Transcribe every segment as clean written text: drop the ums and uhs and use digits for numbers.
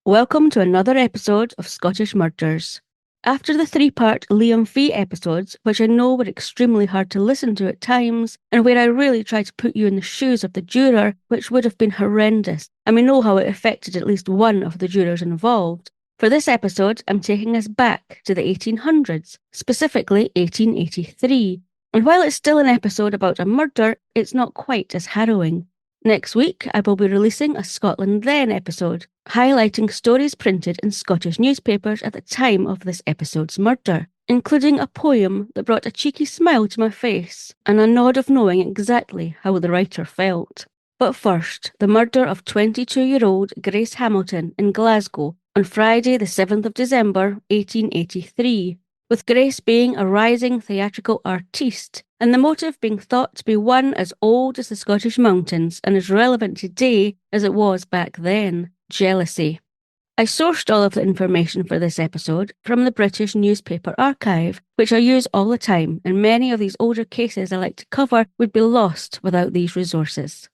Welcome to another episode of Scottish Murders. After the three-part Liam Fee episodes, which I know were extremely hard to listen to at times, and where I really tried to put you in the shoes of the juror, which would have been horrendous, and we know how it affected at least one of the jurors involved, for this episode I'm taking us back to the 1800s, specifically 1883. And while it's still an episode about a murder, it's not quite as harrowing. Next week, I will be releasing a Scotland Then episode, highlighting stories printed in Scottish newspapers at the time of this episode's murder, including a poem that brought a cheeky smile to my face and a nod of knowing exactly how the writer felt. But first, the murder of 22-year-old Grace Hamilton in Glasgow on Friday the 7th of December 1883. With Grace being a rising theatrical artiste, and the motive being thought to be one as old as the Scottish mountains and as relevant today as it was back then: jealousy. I sourced all of the information for this episode from the British Newspaper Archive, which I use all the time, and many of these older cases I like to cover would be lost without these resources.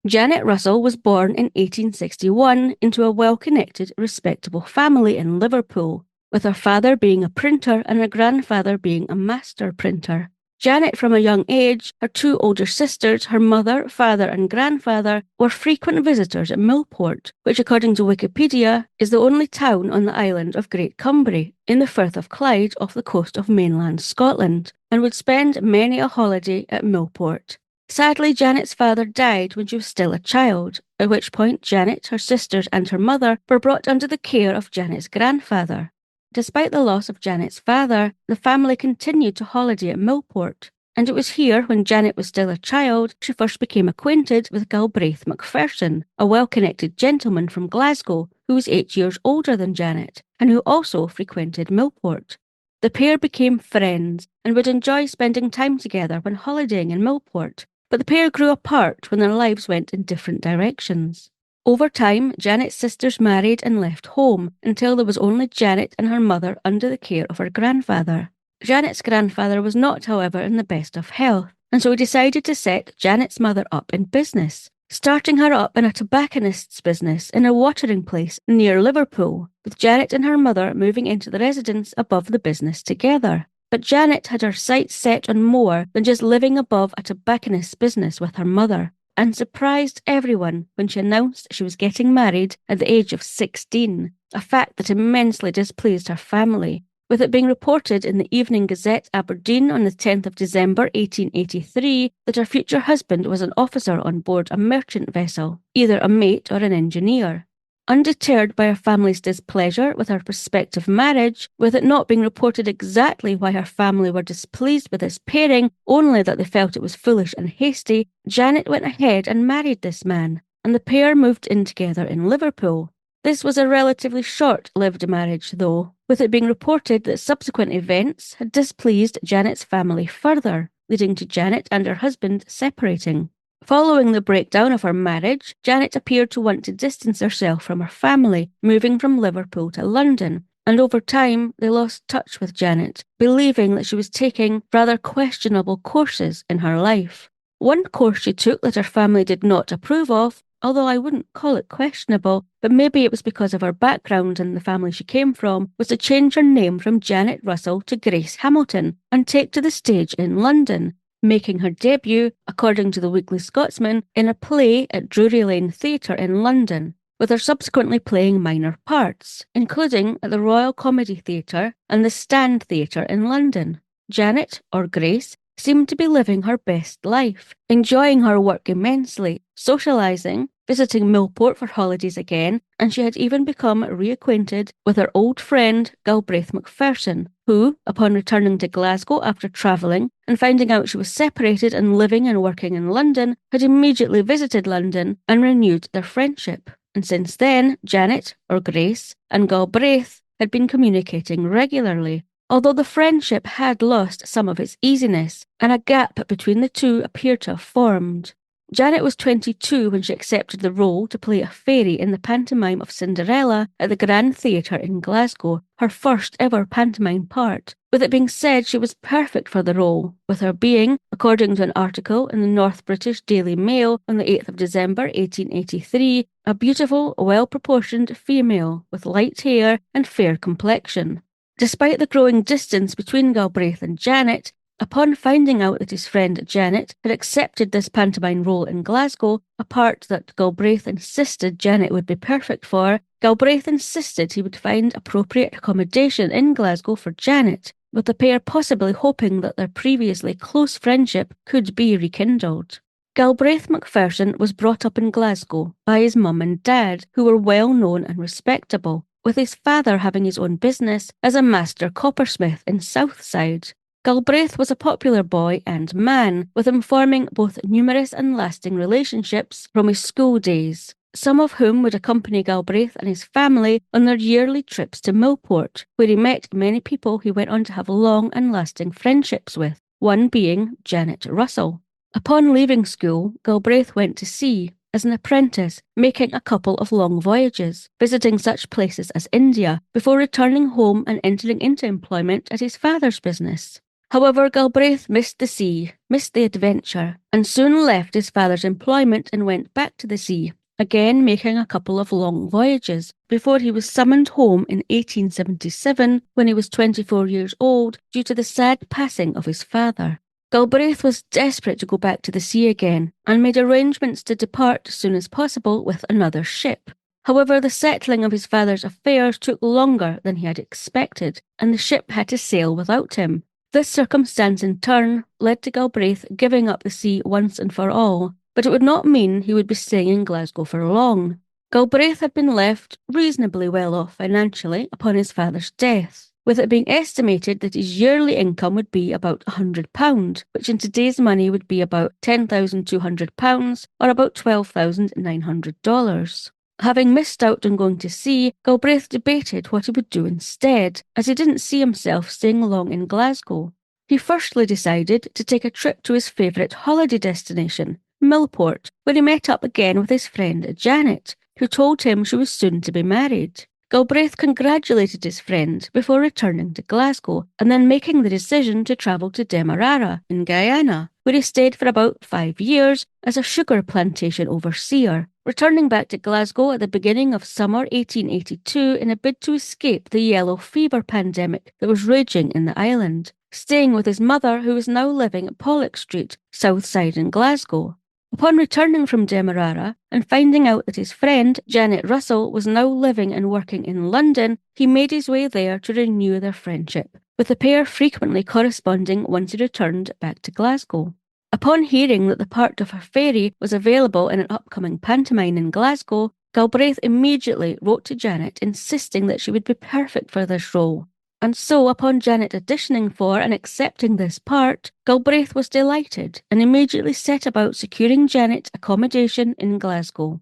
Janet Russell was born in 1861 into a well-connected, respectable family in Liverpool, with her father being a printer and her grandfather being a master printer. Janet, from a young age, her two older sisters, her mother, father and grandfather, were frequent visitors at Millport, which according to Wikipedia is the only town on the island of Great Cumbrae, in the Firth of Clyde off the coast of mainland Scotland, and would spend many a holiday at Millport. Sadly, Janet's father died when she was still a child, at which point Janet, her sisters and her mother were brought under the care of Janet's grandfather. Despite the loss of Janet's father, the family continued to holiday at Millport, and it was here, when Janet was still a child, she first became acquainted with Galbraith Macpherson, a well-connected gentleman from Glasgow who was 8 years older than Janet, and who also frequented Millport. The pair became friends and would enjoy spending time together when holidaying in Millport, but the pair grew apart when their lives went in different directions. Over time, Janet's sisters married and left home until there was only Janet and her mother under the care of her grandfather. Janet's grandfather was not, however, in the best of health, and so he decided to set Janet's mother up in business, starting her up in a tobacconist's business in a watering place near Liverpool, with Janet and her mother moving into the residence above the business together. But Janet had her sights set on more than just living above a tobacconist's business with her mother, and surprised everyone when she announced she was getting married at the age of 16, a fact that immensely displeased her family, with it being reported in the Evening Gazette Aberdeen on the 10th of December 1883 that her future husband was an officer on board a merchant vessel, either a mate or an engineer. Undeterred by her family's displeasure with her prospective marriage, with it not being reported exactly why her family were displeased with this pairing, only that they felt it was foolish and hasty, Janet went ahead and married this man, and the pair moved in together in Liverpool. This was a relatively short-lived marriage, though, with it being reported that subsequent events had displeased Janet's family further, leading to Janet and her husband separating. Following the breakdown of her marriage, Janet appeared to want to distance herself from her family, moving from Liverpool to London, and over time they lost touch with Janet, believing that she was taking rather questionable courses in her life. One course she took that her family did not approve of, although I wouldn't call it questionable, but maybe it was because of her background and the family she came from, was to change her name from Janet Russell to Grace Hamilton and take to the stage in London, making her debut, according to the Weekly Scotsman, in a play at Drury Lane Theatre in London, with her subsequently playing minor parts, including at the Royal Comedy Theatre and the Stand Theatre in London. Janet, or Grace, seemed to be living her best life, enjoying her work immensely, socialising, visiting Millport for holidays again, and she had even become reacquainted with her old friend Galbraith Macpherson, who, upon returning to Glasgow after travelling and finding out she was separated and living and working in London, had immediately visited London and renewed their friendship. And since then, Janet, or Grace, and Galbraith had been communicating regularly, although the friendship had lost some of its easiness, and a gap between the two appeared to have formed. Janet was 22 when she accepted the role to play a fairy in the pantomime of Cinderella at the Grand Theatre in Glasgow, her first ever pantomime part, with it being said she was perfect for the role, with her being, according to an article in the North British Daily Mail on the 8th of December 1883, a beautiful, well-proportioned female with light hair and fair complexion. Despite the growing distance between Galbraith and Janet, upon finding out that his friend Janet had accepted this pantomime role in Glasgow, a part that Galbraith insisted Janet would be perfect for, Galbraith insisted he would find appropriate accommodation in Glasgow for Janet, with the pair possibly hoping that their previously close friendship could be rekindled. Galbraith Macpherson was brought up in Glasgow by his mum and dad, who were well known and respectable, with his father having his own business as a master coppersmith in Southside. Galbraith was a popular boy and man, with him forming both numerous and lasting relationships from his school days, some of whom would accompany Galbraith and his family on their yearly trips to Millport, where he met many people he went on to have long and lasting friendships with, one being Janet Russell. Upon leaving school, Galbraith went to sea as an apprentice, making a couple of long voyages, visiting such places as India, before returning home and entering into employment at his father's business. However, Galbraith missed the sea, missed the adventure, and soon left his father's employment and went back to the sea, again making a couple of long voyages, before he was summoned home in 1877 when he was 24 years old due to the sad passing of his father. Galbraith was desperate to go back to the sea again, and made arrangements to depart as soon as possible with another ship. However, the settling of his father's affairs took longer than he had expected, and the ship had to sail without him. This circumstance in turn led to Galbraith giving up the sea once and for all, but it would not mean he would be staying in Glasgow for long. Galbraith had been left reasonably well off financially upon his father's death, with it being estimated that his yearly income would be about £100, which in today's money would be about £10,200 or about $12,900. Having missed out on going to sea, Galbraith debated what he would do instead, as he didn't see himself staying long in Glasgow. He firstly decided to take a trip to his favourite holiday destination, Millport, where he met up again with his friend Janet, who told him she was soon to be married. Galbraith congratulated his friend before returning to Glasgow, and then making the decision to travel to Demerara in Guyana, where he stayed for about 5 years as a sugar plantation overseer, returning back to Glasgow at the beginning of summer 1882 in a bid to escape the yellow fever pandemic that was raging in the island, staying with his mother, who was now living at Pollock Street, Southside in Glasgow. Upon returning from Demerara and finding out that his friend, Janet Russell, was now living and working in London, he made his way there to renew their friendship, with the pair frequently corresponding once he returned back to Glasgow. Upon hearing that the part of her fairy was available in an upcoming pantomime in Glasgow, Galbraith immediately wrote to Janet insisting that she would be perfect for this role. And so, upon Janet auditioning for and accepting this part, Galbraith was delighted and immediately set about securing Janet accommodation in Glasgow.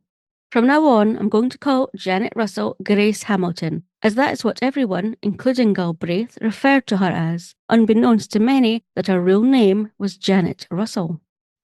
From now on, I'm going to call Janet Russell Grace Hamilton, as that is what everyone, including Galbraith, referred to her as, unbeknownst to many that her real name was Janet Russell.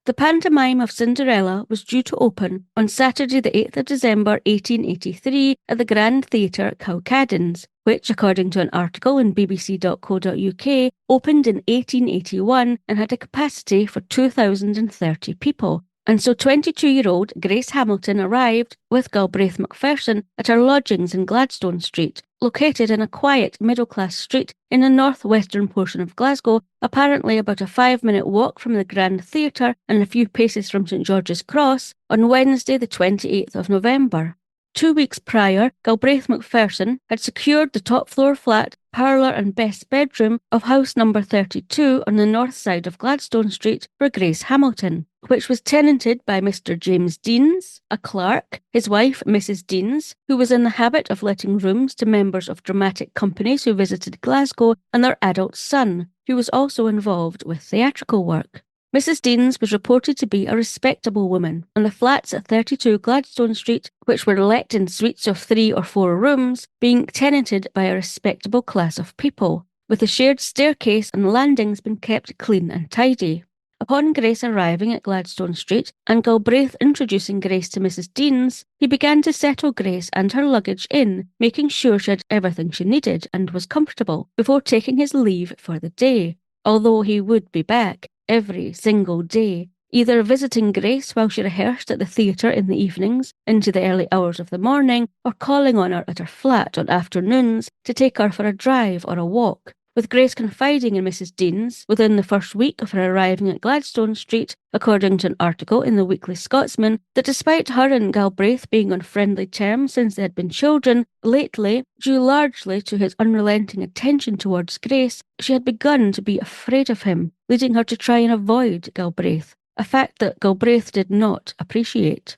The pantomime of Cinderella was due to open on Saturday the 8th of December 1883 at the Grand Theatre Cowcaddens, which, according to an article in bbc.co.uk, opened in 1881 and had a capacity for 2,030 people. And so 22-year-old Grace Hamilton arrived with Galbraith Macpherson at her lodgings in Gladstone Street, located in a quiet middle-class street in the northwestern portion of Glasgow, apparently about a 5-minute walk from the Grand Theatre and a few paces from St George's Cross, on Wednesday the 28th of November. 2 weeks prior, Galbraith Macpherson had secured the top-floor flat, parlour and best bedroom of house number 32 on the north side of Gladstone Street for Grace Hamilton, which was tenanted by Mr James Deans, a clerk, his wife Mrs Deans, who was in the habit of letting rooms to members of dramatic companies who visited Glasgow, and their adult son, who was also involved with theatrical work. Mrs Deans was reported to be a respectable woman, and the flats at 32 Gladstone Street, which were let in suites of 3 or 4 rooms, being tenanted by a respectable class of people, with the shared staircase and landings being kept clean and tidy. Upon Grace arriving at Gladstone Street and Galbraith introducing Grace to Mrs. Deans, he began to settle Grace and her luggage in, making sure she had everything she needed and was comfortable before taking his leave for the day, although he would be back every single day, either visiting Grace while she rehearsed at the theatre in the evenings into the early hours of the morning, or calling on her at her flat on afternoons to take her for a drive or a walk, with Grace confiding in Mrs. Deans within the first week of her arriving at Gladstone Street, according to an article in the Weekly Scotsman, that despite her and Galbraith being on friendly terms since they had been children, lately, due largely to his unrelenting attention towards Grace, she had begun to be afraid of him, leading her to try and avoid Galbraith, a fact that Galbraith did not appreciate.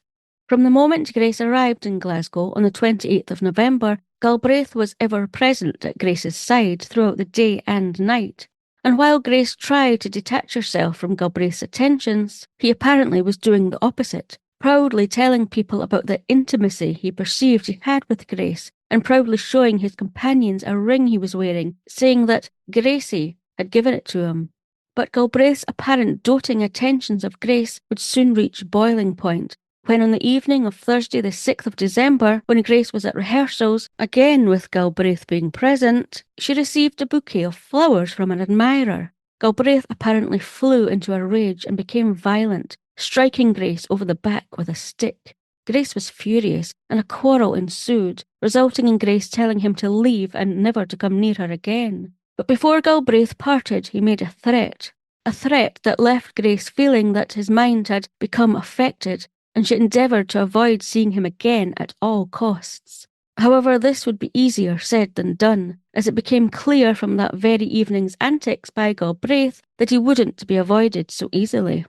From the moment Grace arrived in Glasgow on the 28th of November, Galbraith was ever present at Grace's side throughout the day and night, and while Grace tried to detach herself from Galbraith's attentions, he apparently was doing the opposite, proudly telling people about the intimacy he perceived he had with Grace, and proudly showing his companions a ring he was wearing, saying that Gracie had given it to him. But Galbraith's apparent doting attentions of Grace would soon reach boiling point, when on the evening of Thursday the 6th of December, when Grace was at rehearsals, again with Galbraith being present, she received a bouquet of flowers from an admirer. Galbraith apparently flew into a rage and became violent, striking Grace over the back with a stick. Grace was furious, and a quarrel ensued, resulting in Grace telling him to leave and never to come near her again. But before Galbraith parted, he made a threat that left Grace feeling that his mind had become affected, and she endeavoured to avoid seeing him again at all costs. However, this would be easier said than done, as it became clear from that very evening's antics by Galbraith that he wouldn't be avoided so easily.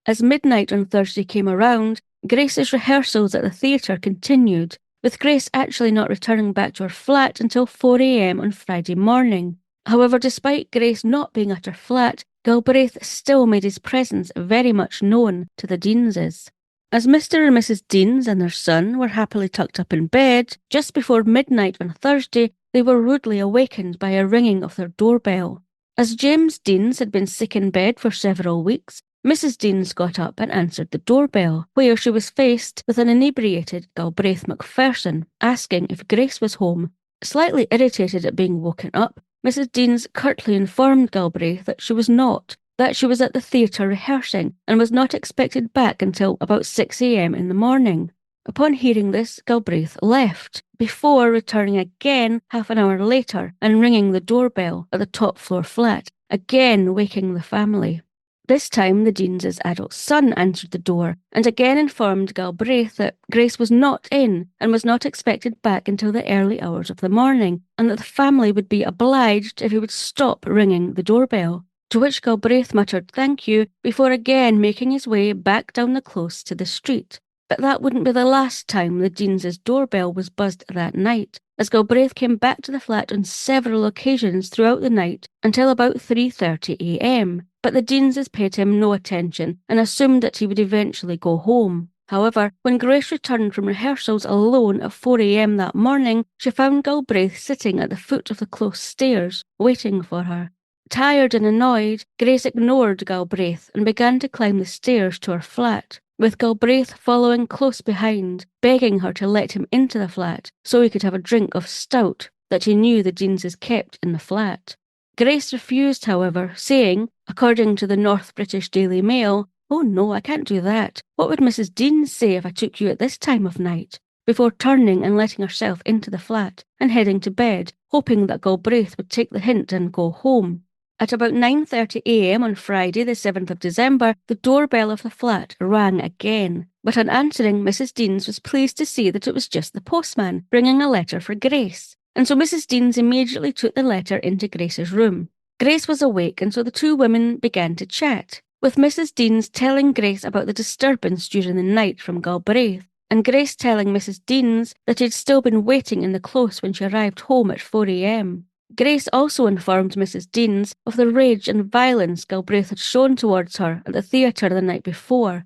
As midnight on Thursday came around, Grace's rehearsals at the theatre continued, with Grace actually not returning back to her flat until 4 a.m. on Friday morning. However, despite Grace not being at her flat, Galbraith still made his presence very much known to the Deanses. As Mr. and Mrs. Deans and their son were happily tucked up in bed, just before midnight on Thursday, they were rudely awakened by a ringing of their doorbell. As James Deans had been sick in bed for several weeks, Mrs. Deans got up and answered the doorbell, where she was faced with an inebriated Galbraith Macpherson, asking if Grace was home. Slightly irritated at being woken up, Mrs. Deans curtly informed Galbraith that she was not, that she was at the theatre rehearsing and was not expected back until about 6 a.m. in the morning. Upon hearing this, Galbraith left, before returning again half an hour later and ringing the doorbell at the top-floor flat, again waking the family. This time the Deans' adult son answered the door and again informed Galbraith that Grace was not in and was not expected back until the early hours of the morning, and that the family would be obliged if he would stop ringing the doorbell. To which Galbraith muttered thank you before again making his way back down the close to the street. But that wouldn't be the last time the Deans' doorbell was buzzed that night, as Galbraith came back to the flat on several occasions throughout the night until about 3:30 a.m. But the Deans paid him no attention and assumed that he would eventually go home. However, when Grace returned from rehearsals alone at 4 a.m. that morning, she found Galbraith sitting at the foot of the close stairs, waiting for her. Tired and annoyed, Grace ignored Galbraith and began to climb the stairs to her flat, with Galbraith following close behind, begging her to let him into the flat so he could have a drink of stout that he knew the Deanses kept in the flat. Grace refused, however, saying, according to the North British Daily Mail, "Oh no, I can't do that. What would Mrs. Deans say if I took you at this time of night?" before turning and letting herself into the flat and heading to bed, hoping that Galbraith would take the hint and go home. At about 9:30 a.m. on Friday, the 7th of December, the doorbell of the flat rang again, but on answering, Mrs. Deans was pleased to see that it was just the postman, bringing a letter for Grace, and so Mrs. Deans immediately took the letter into Grace's room. Grace was awake, and so the two women began to chat, with Mrs. Deans telling Grace about the disturbance during the night from Galbraith, and Grace telling Mrs. Deans that he had still been waiting in the close when she arrived home at 4 a.m. Grace also informed Mrs. Deans of the rage and violence Galbraith had shown towards her at the theatre the night before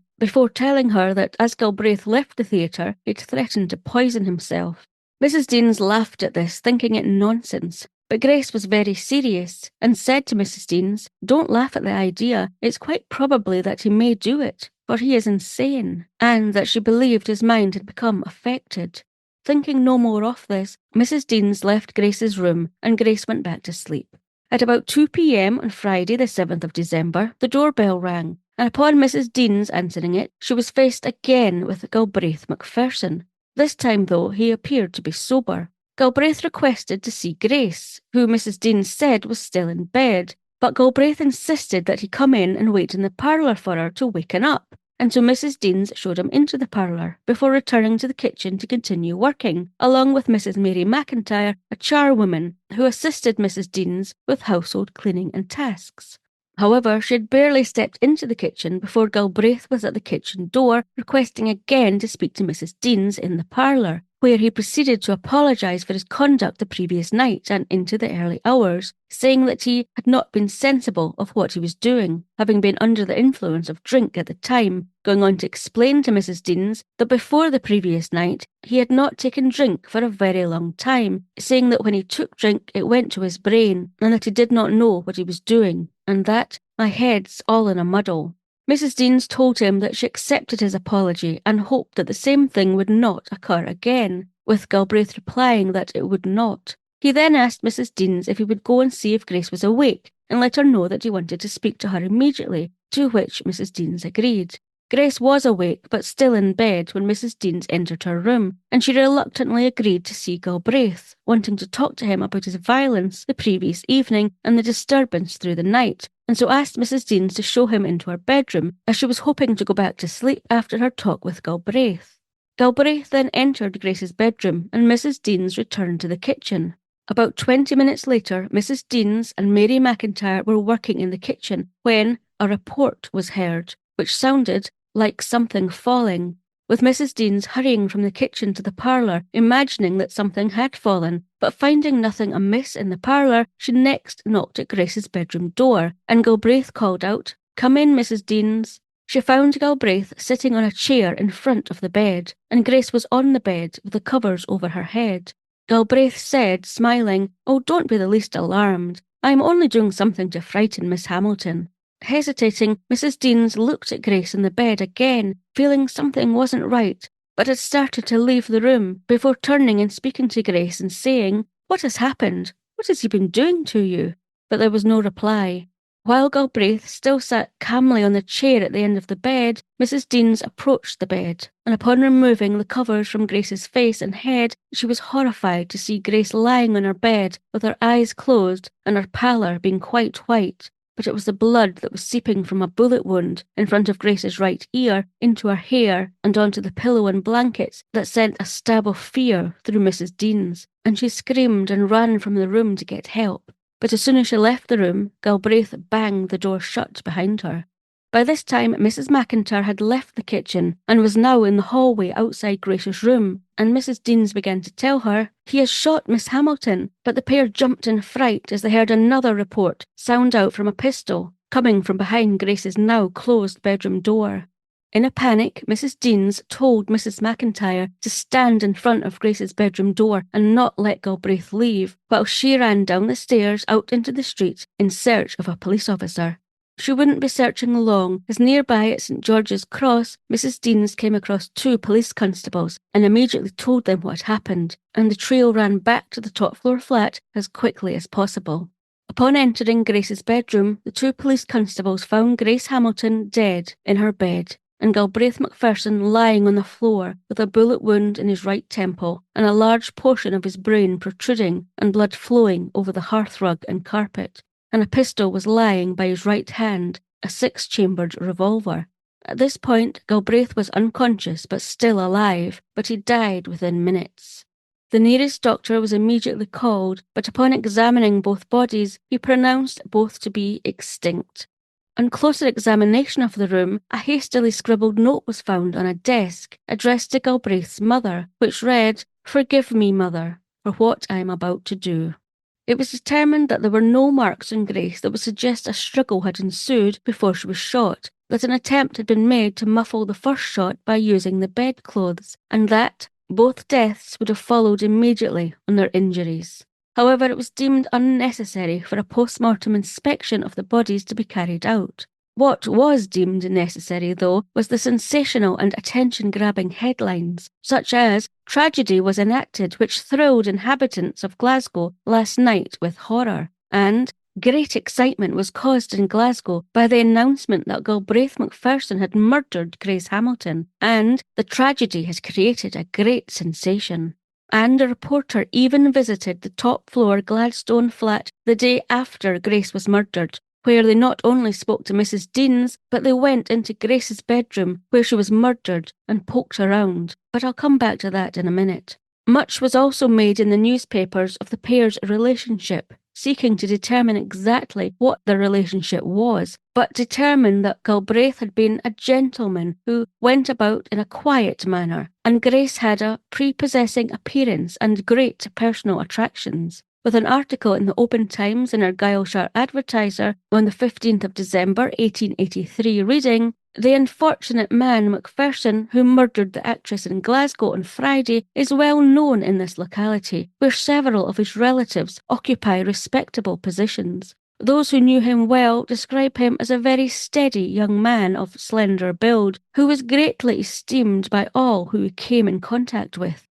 telling her that as Galbraith left the theatre, he'd threatened to poison himself. Mrs. Deans laughed at this, thinking it nonsense, But Grace was very serious and said to Mrs. Deans, "Don't laugh at the idea. It's quite probably that he may do it, for he is insane," and that she believed his mind had become affected. Thinking no more of this, Mrs. Deans left Grace's room and Grace went back to sleep. At about 2 p.m. on Friday, the 7th of December, the doorbell rang, and upon Mrs. Deans answering it, she was faced again with Galbraith Macpherson. This time, though, he appeared to be sober. Galbraith requested to see Grace, who Mrs. Deans said was still in bed, but Galbraith insisted that he come in and wait in the parlour for her to waken up, and so Mrs. Deans showed him into the parlour, before returning to the kitchen to continue working, along with Mrs. Mary McIntyre, a charwoman, who assisted Mrs. Deans with household cleaning and tasks. However, she had barely stepped into the kitchen before Galbraith was at the kitchen door, requesting again to speak to Mrs. Deans in the parlour, where he proceeded to apologise for his conduct the previous night and into the early hours, saying that he had not been sensible of what he was doing, having been under the influence of drink at the time, going on to explain to Mrs. Deans that before the previous night he had not taken drink for a very long time, saying that when he took drink it went to his brain and that he did not know what he was doing, and that "my head's all in a muddle." Mrs. Deans told him that she accepted his apology and hoped that the same thing would not occur again, with Galbraith replying that it would not. He then asked Mrs. Deans if he would go and see if Grace was awake and let her know that he wanted to speak to her immediately, to which Mrs. Deans agreed. Grace was awake but still in bed when Mrs. Deans entered her room, and she reluctantly agreed to see Galbraith, wanting to talk to him about his violence the previous evening and the disturbance through the night, and so asked Mrs. Deans to show him into her bedroom, as she was hoping to go back to sleep after her talk with Galbraith. Galbraith then entered Grace's bedroom, and Mrs. Deans returned to the kitchen. About 20 minutes later, Mrs. Deans and Mary McIntyre were working in the kitchen when a report was heard, which sounded like something falling, with Mrs. Deans hurrying from the kitchen to the parlour, imagining that something had fallen, but finding nothing amiss in the parlour, she next knocked at Grace's bedroom door, and Galbraith called out, "Come in, Mrs. Deans." She found Galbraith sitting on a chair in front of the bed, and Grace was on the bed with the covers over her head. Galbraith said, smiling, "Oh, don't be the least alarmed. I am only doing something to frighten Miss Hamilton." Hesitating, Mrs. Deans looked at Grace in the bed again, feeling something wasn't right, but had started to leave the room before turning and speaking to Grace and saying, "What has happened? What has he been doing to you?" But there was no reply. While Galbraith still sat calmly on the chair at the end of the bed, Mrs. Deans approached the bed, and upon removing the covers from Grace's face and head, she was horrified to see Grace lying on her bed with her eyes closed and her pallor being quite white. But it was the blood that was seeping from a bullet wound in front of Grace's right ear into her hair and onto the pillow and blankets that sent a stab of fear through Mrs. Deans, and she screamed and ran from the room to get help. But as soon as she left the room, Galbraith banged the door shut behind her. By this time, Mrs. McIntyre had left the kitchen and was now in the hallway outside Grace's room, and Mrs. Deans began to tell her, "He has shot Miss Hamilton," but the pair jumped in fright as they heard another report sound out from a pistol, coming from behind Grace's now closed bedroom door. In a panic, Mrs. Deans told Mrs. McIntyre to stand in front of Grace's bedroom door and not let Galbraith leave, while she ran down the stairs out into the street in search of a police officer. She wouldn't be searching long, as nearby at St. George's Cross, Mrs. Deans came across 2 police constables and immediately told them what had happened, and the trio ran back to the top floor flat as quickly as possible. Upon entering Grace's bedroom, the 2 police constables found Grace Hamilton dead in her bed, and Galbraith Macpherson lying on the floor with a bullet wound in his right temple and a large portion of his brain protruding and blood flowing over the hearthrug and carpet, and a pistol was lying by his right hand, a 6-chambered revolver. At this point, Galbraith was unconscious but still alive, but he died within minutes. The nearest doctor was immediately called, but upon examining both bodies, he pronounced both to be extinct. On closer examination of the room, a hastily scribbled note was found on a desk, addressed to Galbraith's mother, which read, "Forgive me, mother, for what I am about to do." It was determined that there were no marks on Grace that would suggest a struggle had ensued before she was shot, that an attempt had been made to muffle the first shot by using the bedclothes, and that both deaths would have followed immediately on their injuries. However, it was deemed unnecessary for a post-mortem inspection of the bodies to be carried out. What was deemed necessary, though, was the sensational and attention-grabbing headlines, such as "Tragedy was enacted which thrilled inhabitants of Glasgow last night with horror," and "Great excitement was caused in Glasgow by the announcement that Galbraith Macpherson had murdered Grace Hamilton," and "The tragedy has created a great sensation." And a reporter even visited the top-floor Gladstone flat the day after Grace was murdered, where they not only spoke to Mrs. Deans, but they went into Grace's bedroom where she was murdered and poked around. But I'll come back to that in a minute. Much was also made in the newspapers of the pair's relationship, seeking to determine exactly what their relationship was, but determined that Galbraith had been a gentleman who went about in a quiet manner, and Grace had a prepossessing appearance and great personal attractions. With an article in the Open Times and Argyllshire Advertiser on the 15th of December 1883 reading, "The unfortunate man Macpherson, who murdered the actress in Glasgow on Friday, is well known in this locality, where several of his relatives occupy respectable positions. Those who knew him well describe him as a very steady young man of slender build, who was greatly esteemed by all who he came in contact with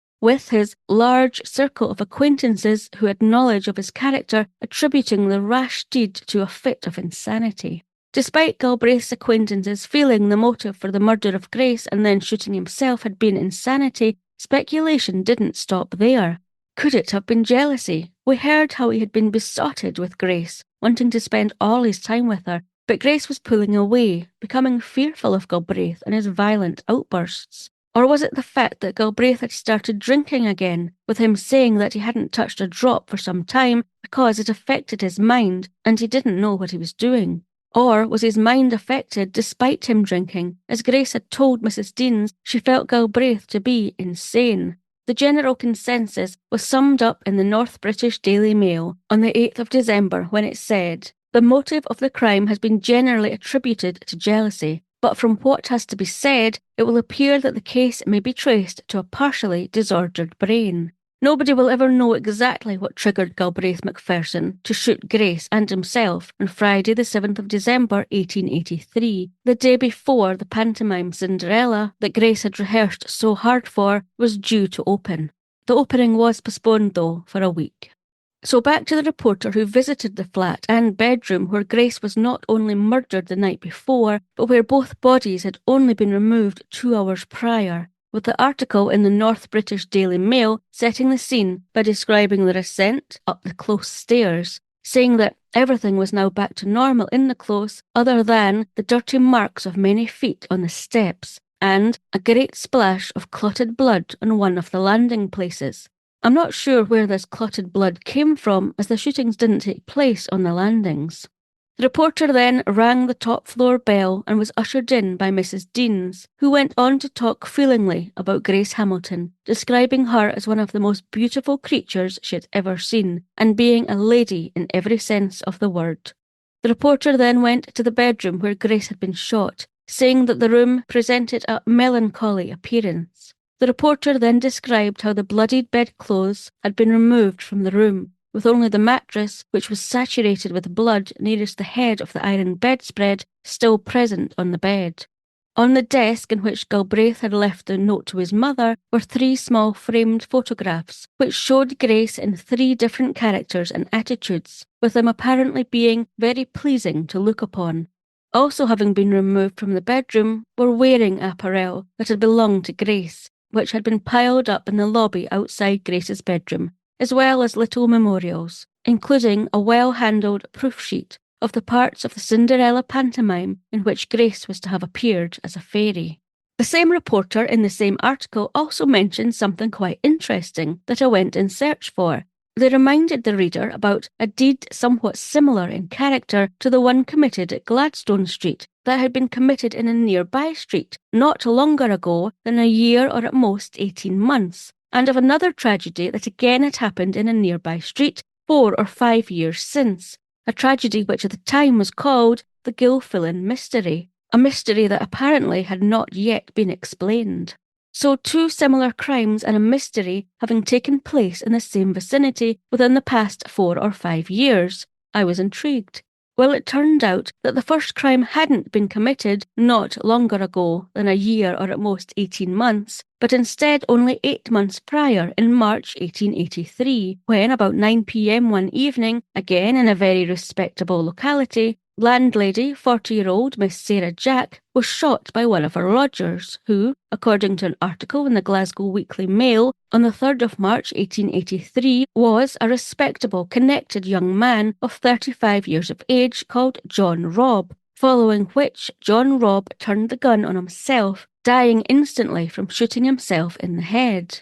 his large circle of acquaintances who had knowledge of his character attributing the rash deed to a fit of insanity." Despite Galbraith's acquaintances feeling the motive for the murder of Grace and then shooting himself had been insanity, speculation didn't stop there. Could it have been jealousy? We heard how he had been besotted with Grace, wanting to spend all his time with her, but Grace was pulling away, becoming fearful of Galbraith and his violent outbursts. Or was it the fact that Galbraith had started drinking again, with him saying that he hadn't touched a drop for some time because it affected his mind and he didn't know what he was doing? Or was his mind affected despite him drinking, as Grace had told Mrs. Deans she felt Galbraith to be insane? The general consensus was summed up in the North British Daily Mail on the 8th of December when it said, "The motive of the crime has been generally attributed to jealousy, but from what has to be said, it will appear that the case may be traced to a partially disordered brain." Nobody will ever know exactly what triggered Galbraith Macpherson to shoot Grace and himself on Friday the 7th of December 1883, the day before the pantomime Cinderella that Grace had rehearsed so hard for was due to open. The opening was postponed, though, for a week. So back to the reporter who visited the flat and bedroom where Grace was not only murdered the night before, but where both bodies had only been removed 2 hours prior, with the article in the North British Daily Mail setting the scene by describing the ascent up the close stairs, saying that everything was now back to normal in the close other than the dirty marks of many feet on the steps, and a great splash of clotted blood on one of the landing places. I'm not sure where this clotted blood came from, as the shootings didn't take place on the landings. The reporter then rang the top-floor bell and was ushered in by Mrs. Deans, who went on to talk feelingly about Grace Hamilton, describing her as one of the most beautiful creatures she had ever seen, and being a lady in every sense of the word. The reporter then went to the bedroom where Grace had been shot, saying that the room presented a melancholy appearance. The reporter then described how the bloodied bedclothes had been removed from the room, with only the mattress, which was saturated with blood nearest the head of the iron bedspread, still present on the bed. On the desk in which Galbraith had left the note to his mother were 3 small framed photographs, which showed Grace in 3 different characters and attitudes, with them apparently being very pleasing to look upon. Also having been removed from the bedroom were wearing apparel that had belonged to Grace, which had been piled up in the lobby outside Grace's bedroom, as well as little memorials, including a well-handled proof sheet of the parts of the Cinderella pantomime in which Grace was to have appeared as a fairy. The same reporter in the same article also mentioned something quite interesting that I went in search for. They reminded the reader about a deed somewhat similar in character to the one committed at Gladstone Street that had been committed in a nearby street not longer ago than a year or at most 18 months, and of another tragedy that again had happened in a nearby street 4 or 5 years since, a tragedy which at the time was called the 'Gilfillan Mystery, a mystery that apparently had not yet been explained. So, two similar crimes and a mystery having taken place in the same vicinity within the past 4 or 5 years. I was intrigued. Well, it turned out that the first crime hadn't been committed not longer ago than a year or at most 18 months, but instead only 8 months prior in March 1883, when about 9 p.m. one evening, again in a very respectable locality, landlady 40-year-old Miss Sarah Jack was shot by one of her lodgers, who, according to an article in the Glasgow Weekly Mail on the 3rd of March 1883, was a respectable, connected young man of 35 years of age called John Robb, following which John Robb turned the gun on himself, dying instantly from shooting himself in the head.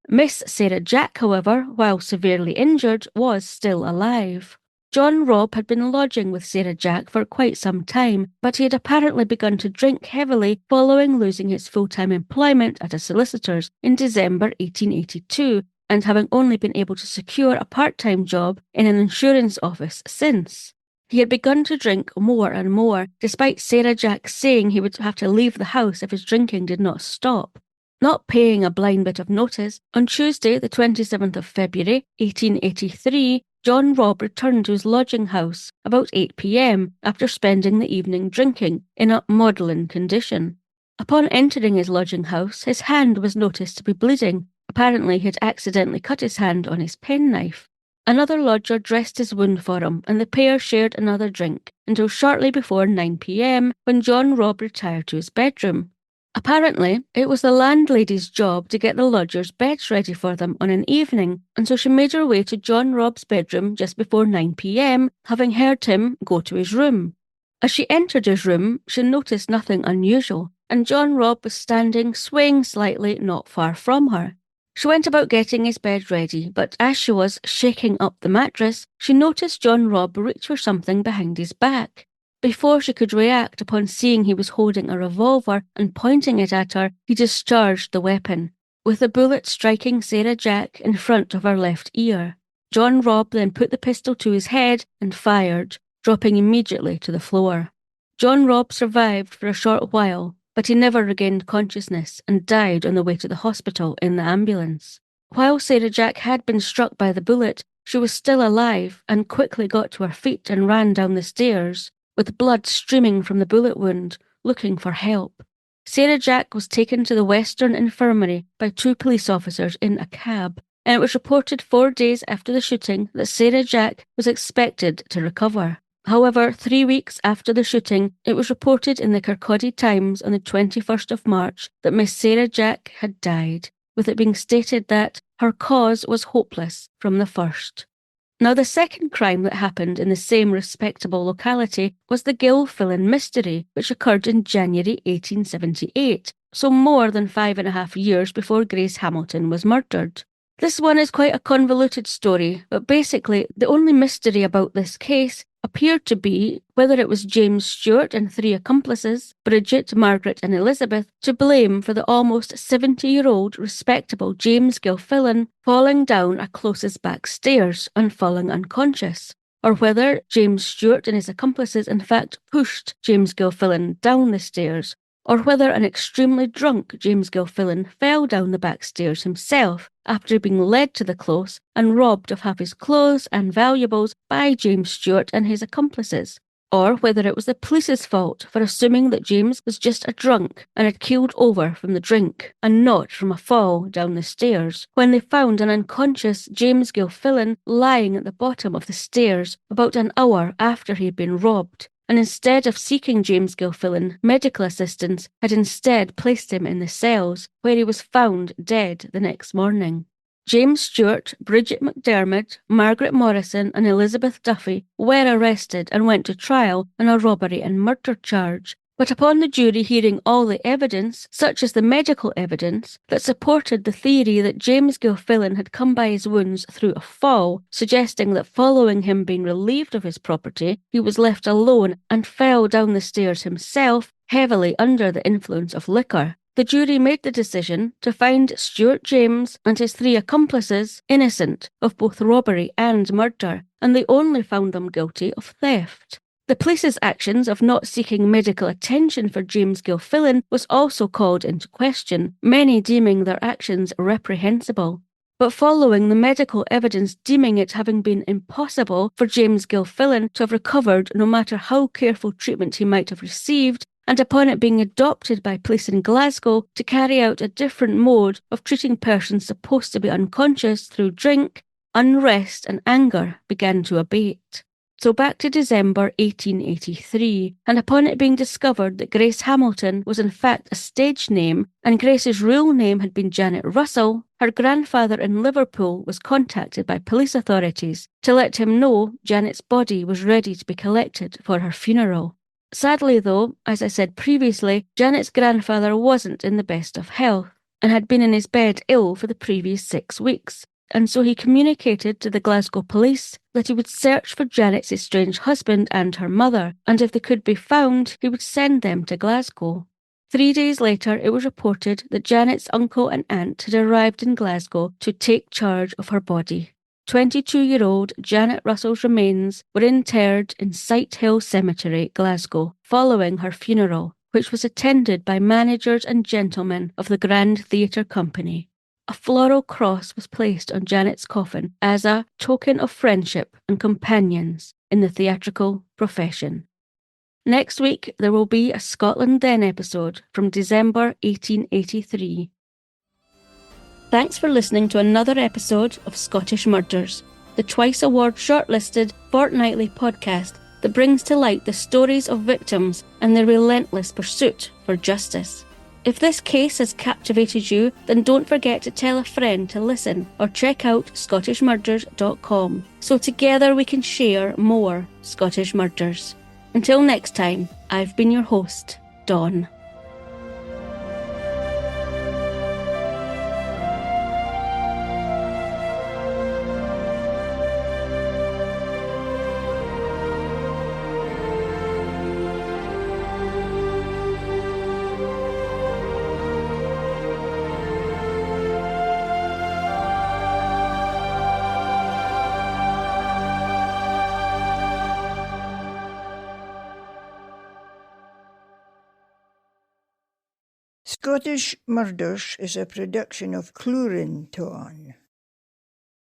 Miss Sarah Jack, however, while severely injured, was still alive. John Robb had been lodging with Sarah Jack for quite some time, but he had apparently begun to drink heavily following losing his full-time employment at a solicitor's in December 1882, and having only been able to secure a part-time job in an insurance office since. He had begun to drink more and more, despite Sarah Jack saying he would have to leave the house if his drinking did not stop. Not paying a blind bit of notice, on Tuesday the 27th of February 1883, John Robb returned to his lodging house about 8 p.m. after spending the evening drinking in a maudlin condition. Upon entering his lodging house, his hand was noticed to be bleeding. Apparently he had accidentally cut his hand on his penknife. Another lodger dressed his wound for him, and the pair shared another drink until shortly before 9 p.m. when John Robb retired to his bedroom. Apparently, it was the landlady's job to get the lodgers' beds ready for them on an evening, and so she made her way to John Robb's bedroom just before 9 p.m, having heard him go to his room. As she entered his room, she noticed nothing unusual, and John Robb was standing, swaying slightly not far from her. She went about getting his bed ready, but as she was shaking up the mattress, she noticed John Robb reach for something behind his back. Before she could react upon seeing he was holding a revolver and pointing it at her, he discharged the weapon, with the bullet striking Sarah Jack in front of her left ear. John Robb then put the pistol to his head and fired, dropping immediately to the floor. John Robb survived for a short while, but he never regained consciousness and died on the way to the hospital in the ambulance. While Sarah Jack had been struck by the bullet, she was still alive and quickly got to her feet and ran down the stairs, with blood streaming from the bullet wound, looking for help. Sarah Jack was taken to the Western Infirmary by 2 police officers in a cab, and it was reported 4 days after the shooting that Sarah Jack was expected to recover. However, 3 weeks after the shooting, it was reported in the Kirkcaldy Times on the 21st of March that Miss Sarah Jack had died, with it being stated that her cause was hopeless from the first. Now, the second crime that happened in the same respectable locality was the Gilfillan mystery, which occurred in January 1878, so more than 5.5 years before Grace Hamilton was murdered. This one is quite a convoluted story, but basically the only mystery about this case appeared to be whether it was James Stewart and 3 accomplices, Bridget, Margaret and Elizabeth, to blame for the almost 70-year-old respectable James Gilfillan falling down a closes back stairs and falling unconscious, or whether James Stewart and his accomplices in fact pushed James Gilfillan down the stairs, or whether an extremely drunk James Gilfillan fell down the back stairs himself after being led to the close and robbed of half his clothes and valuables by James Stewart and his accomplices, or whether it was the police's fault for assuming that James was just a drunk and had keeled over from the drink and not from a fall down the stairs, when they found an unconscious James Gilfillan lying at the bottom of the stairs about an hour after he had been robbed, and instead of seeking James Gilfillan medical assistance, had instead placed him in the cells, where he was found dead the next morning. James Stewart, Bridget McDermott, Margaret Morrison and Elizabeth Duffy were arrested and went to trial on a robbery and murder charge, but upon the jury hearing all the evidence, such as the medical evidence, that supported the theory that James Gilfillan had come by his wounds through a fall, suggesting that following him being relieved of his property, he was left alone and fell down the stairs himself, heavily under the influence of liquor, the jury made the decision to find Stuart James and his 3 accomplices innocent of both robbery and murder, and they only found them guilty of theft. The police's actions of not seeking medical attention for James Gilfillan was also called into question, many deeming their actions reprehensible. But following the medical evidence deeming it having been impossible for James Gilfillan to have recovered no matter how careful treatment he might have received, and upon it being adopted by police in Glasgow to carry out a different mode of treating persons supposed to be unconscious through drink, unrest and anger began to abate. So back to December 1883, and upon it being discovered that Grace Hamilton was in fact a stage name and Grace's real name had been Janet Russell, her grandfather in Liverpool was contacted by police authorities to let him know Janet's body was ready to be collected for her funeral. Sadly though, as I said previously, Janet's grandfather wasn't in the best of health and had been in his bed ill for the previous 6 weeks. And so he communicated to the Glasgow police that he would search for Janet's estranged husband and her mother, and if they could be found, he would send them to Glasgow. 3 days later, it was reported that Janet's uncle and aunt had arrived in Glasgow to take charge of her body. 22-year-old Janet Russell's remains were interred in Sighthill Cemetery, Glasgow, following her funeral, which was attended by managers and gentlemen of the Grand Theatre Company. A floral cross was placed on Janet's coffin as a token of friendship and companions in the theatrical profession. Next week, there will be a Scotland Then episode from December 1883. Thanks for listening to another episode of Scottish Murders, the twice award shortlisted fortnightly podcast that brings to light the stories of victims and their relentless pursuit for justice. If this case has captivated you, then don't forget to tell a friend to listen or check out scottishmurders.com so together we can share more Scottish Murders. Until next time, I've been your host, Dawn. Scottish Murders is a production of Clurin Ton.